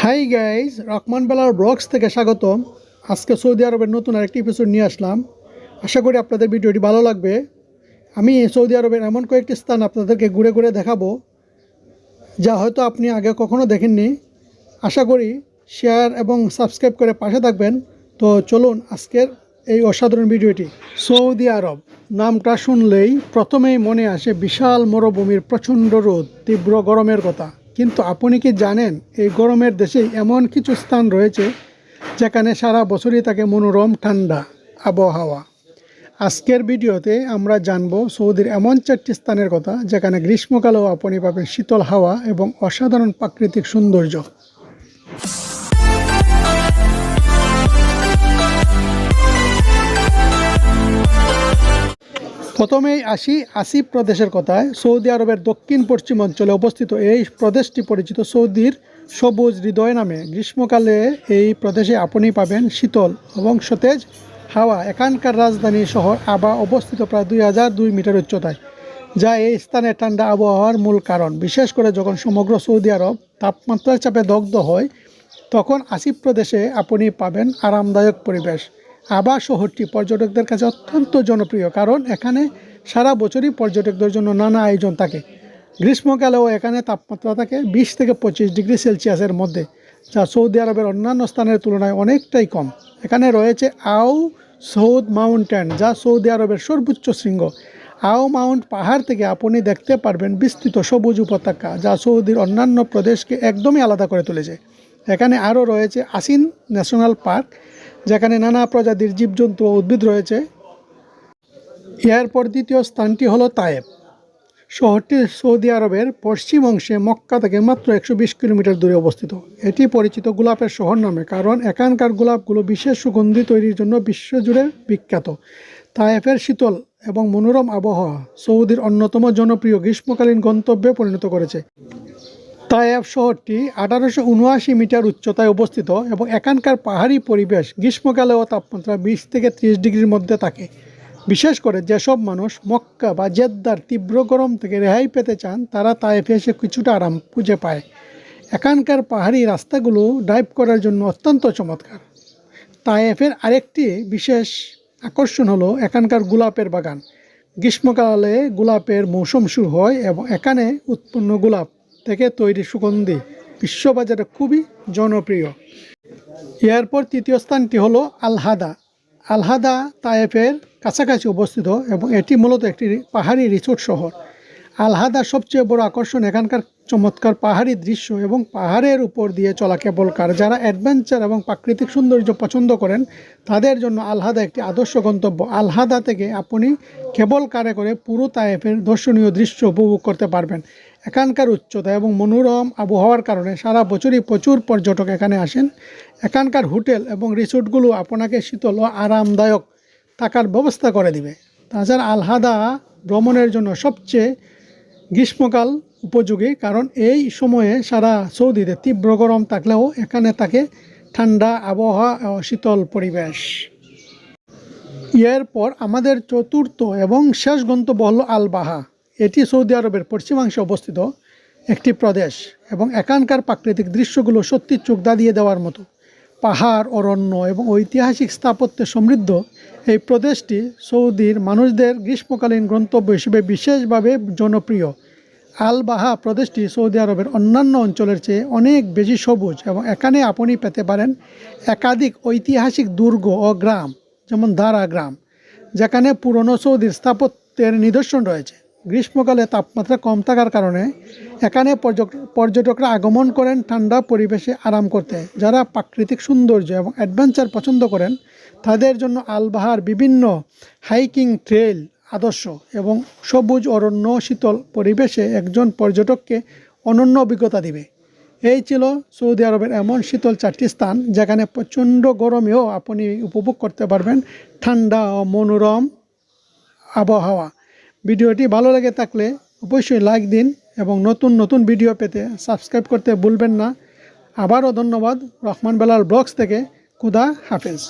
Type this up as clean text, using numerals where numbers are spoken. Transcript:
Hi guys, Rahman বেলার blogs থেকে স্বাগতম। আজকে সৌদি আরবের নতুন আরেকটি এপিসোড নিয়ে আসলাম। আশা করি আপনাদের ভিডিওটি ভালো লাগবে। আমি সৌদি আরবের এমন কয়েকটি স্থান আপনাদেরকে ঘুরে ঘুরে দেখাবো, যা হয়তো আপনি আগে কখনো দেখেননি। আশা করি শেয়ার এবং সাবস্ক্রাইব করে পাশে থাকবেন। তো চলুন আজকের এই অসাধারণ ভিডিওটি। সৌদি আরব নামটা শুনলেই প্রথমেই মনে আসে বিশাল মরুভূমির প্রচণ্ড রোদ, তীব্র গরমের কথা। কিন্তু আপনি কি জানেন, এই গরমের দেশেই এমন কিছু স্থান রয়েছে যেখানে সারা বছরই থাকে মনোরম ঠান্ডা আবহাওয়া। আজকের ভিডিওতে আমরা জানব সৌদির এমন 4টি স্থানের কথা যেখানে গ্রীষ্মকালেও আপনি পাবেন শীতল হাওয়া এবং অসাধারণ প্রাকৃতিক সৌন্দর্য। প্রথমেই আসি আসিফ প্রদেশের কথায়। সৌদি আরবের দক্ষিণ পশ্চিম অঞ্চলে অবস্থিত এই প্রদেশটি পরিচিত সৌদির সবুজ হৃদয় নামে। গ্রীষ্মকালে এই প্রদেশে আপনি পাবেন শীতল এবং সতেজ হাওয়া। এখানকার রাজধানী শহর আবা অবস্থিত প্রায় 2002 মিটার উচ্চতায়, যা এই স্থানে ঠান্ডা আবহাওয়ার মূল কারণ। বিশেষ করে যখন সমগ্র সৌদি আরব তাপমাত্রার চাপে দগ্ধ হয়, তখন আসিফ প্রদেশে আপনি পাবেন আরামদায়ক পরিবেশ। আবা শহরটি পর্যটকদের কাছে অত্যন্ত জনপ্রিয়, কারণ এখানে সারা বছরই পর্যটকদের জন্য নানা আয়োজন থাকে। গ্রীষ্মকালেও এখানে তাপমাত্রা থাকে 20 থেকে 25 ডিগ্রি সেলসিয়াসের মধ্যে, যা সৌদি আরবের অন্যান্য স্থানের তুলনায় অনেকটাই কম। এখানে রয়েছে আও সৌদ মাউন্টেন, যা সৌদি আরবের সর্বোচ্চ শৃঙ্গ। আও মাউন্ট পাহাড় থেকে আপনি দেখতে পারবেন বিস্তৃত সবুজ উপত্যকা, যা সৌদির অন্যান্য প্রদেশকে একদমই আলাদা করে তুলেছে। এখানে আরও রয়েছে আসিন ন্যাশনাল পার্ক, যেখানে নানা প্রজাতির জীবজন্তু ও উদ্ভিদ রয়েছে। এরপর দ্বিতীয় স্থানটি হলো তায়েফ। শহরটি সৌদি আরবের পশ্চিম অংশে মক্কা থেকে মাত্র 120 কিলোমিটার দূরে অবস্থিত। এটি পরিচিত গোলাপের শহর নামে, কারণ এখানকার গোলাপগুলো বিশেষ সুগন্ধি তৈরির জন্য বিশ্বজুড়ে বিখ্যাত। তায়েফের শীতল এবং মনোরম আবহাওয়া সৌদির অন্যতম জনপ্রিয় গ্রীষ্মকালীন গন্তব্যে পরিণত করেছে। তায়েফ শহরটি 1879 মিটার উচ্চতায় অবস্থিত এবং এখানকার পাহাড়ি পরিবেশ গ্রীষ্মকালেও তাপমাত্রা 20 থেকে 30 ডিগ্রির মধ্যে থাকে। বিশেষ করে যেসব মানুষ মক্কা বা জেদ্দার তীব্র গরম থেকে রেহাই পেতে চান, তারা তায়েফে এসে কিছুটা আরাম খুঁজে পায়। এখানকার পাহাড়ি রাস্তাগুলো ড্রাইভ করার জন্য অত্যন্ত চমৎকার। তায়েফের আরেকটি বিশেষ আকর্ষণ হলো এখানকার গোলাপের বাগান। গ্রীষ্মকালে গোলাপের মৌসুম শুরু হয় এবং এখানে উৎপন্ন গোলাপ থেকে তৈরি সুগন্ধি বিশ্ববাজারে খুবই জনপ্রিয়। এরপর তৃতীয় স্থানটি হলো আলহাদা। আলহাদা তায়েফের কাছাকাছি অবস্থিত এবং এটি মূলত একটি পাহাড়ি রিসোর্ট শহর। আলহাদার সবচেয়ে বড় আকর্ষণ এখানকার চমৎকার পাহাড়ি দৃশ্য এবং পাহাড়ের উপর দিয়ে চলা কেবল কার। যারা অ্যাডভেঞ্চার এবং প্রাকৃতিক সৌন্দর্য পছন্দ করেন, তাদের জন্য আলহাদা একটি আদর্শ গন্তব্য। আলহাদা থেকে আপনি কেবল কারে করে পুরো তায়েফের দর্শনীয় দৃশ্য উপভোগ করতে পারবেন। এখানকার উচ্চতা এবং মনোরম আবহাওয়ার কারণে সারা বছরই প্রচুর পর্যটক এখানে আসেন। এখানকার হোটেল এবং রিসোর্টগুলো আপনাকে শীতল ও আরামদায়ক থাকার ব্যবস্থা করে দিবে। তাছাড়া আলহাদা ভ্রমণের জন্য সবচেয়ে গ্রীষ্মকাল উপযোগী, কারণ এই সময়ে সারা সৌদিতে তীব্র গরম থাকলেও এখানে থাকে ঠান্ডা আবহাওয়া ও শীতল পরিবেশ। এরপর আমাদের চতুর্থ এবং শেষ গন্তব্য হল আল বাহা। এটি সৌদি আরবের পশ্চিমাংশে অবস্থিত একটি প্রদেশ এবং এখানকার প্রাকৃতিক দৃশ্যগুলো সত্যি চোখ ধাঁধিয়ে দেওয়ার মতো। পাহাড়, অরণ্য এবং ঐতিহাসিক স্থাপত্যে সমৃদ্ধ এই প্রদেশটি সৌদির মানুষদের গ্রীষ্মকালীন গন্তব্য হিসেবে বিশেষভাবে জনপ্রিয়। আল বাহা প্রদেশটি সৌদি আরবের অন্যান্য অঞ্চলের চেয়ে অনেক বেশি সবুজ এবং এখানে আপনি পেতে পারেন একাধিক ঐতিহাসিক দুর্গ ও গ্রাম, যেমন দারা গ্রাম, যেখানে পুরনো সৌদির স্থাপত্যের নিদর্শন রয়েছে। গ্রীষ্মকালে তাপমাত্রা কম থাকার কারণে এখানে পর্যটকরা আগমন করেন ঠান্ডা পরিবেশে আরাম করতে। যারা প্রাকৃতিক সৌন্দর্য এবং অ্যাডভেঞ্চার পছন্দ করেন, তাদের জন্য আল বাহার বিভিন্ন হাইকিং ট্রেল আদর্শ এবং সবুজ অরণ্য শীতল পরিবেশে একজন পর্যটককে অনন্য অভিজ্ঞতা দিবে। এই ছিল সৌদি আরবের এমন শীতল 4টি স্থান যেখানে প্রচণ্ড গরমেও আপনি উপভোগ করতে পারবেন ঠান্ডা ও মনোরম আবহাওয়া। ভিডিওটি ভালো লেগে থাকলে অবশ্যই লাইক দিন এবং নতুন নতুন ভিডিও পেতে সাবস্ক্রাইব করতে ভুলবেন না। আবারও ধন্যবাদ রহমান বেলাল ব্লগস থেকে। খুদা হাফেজ।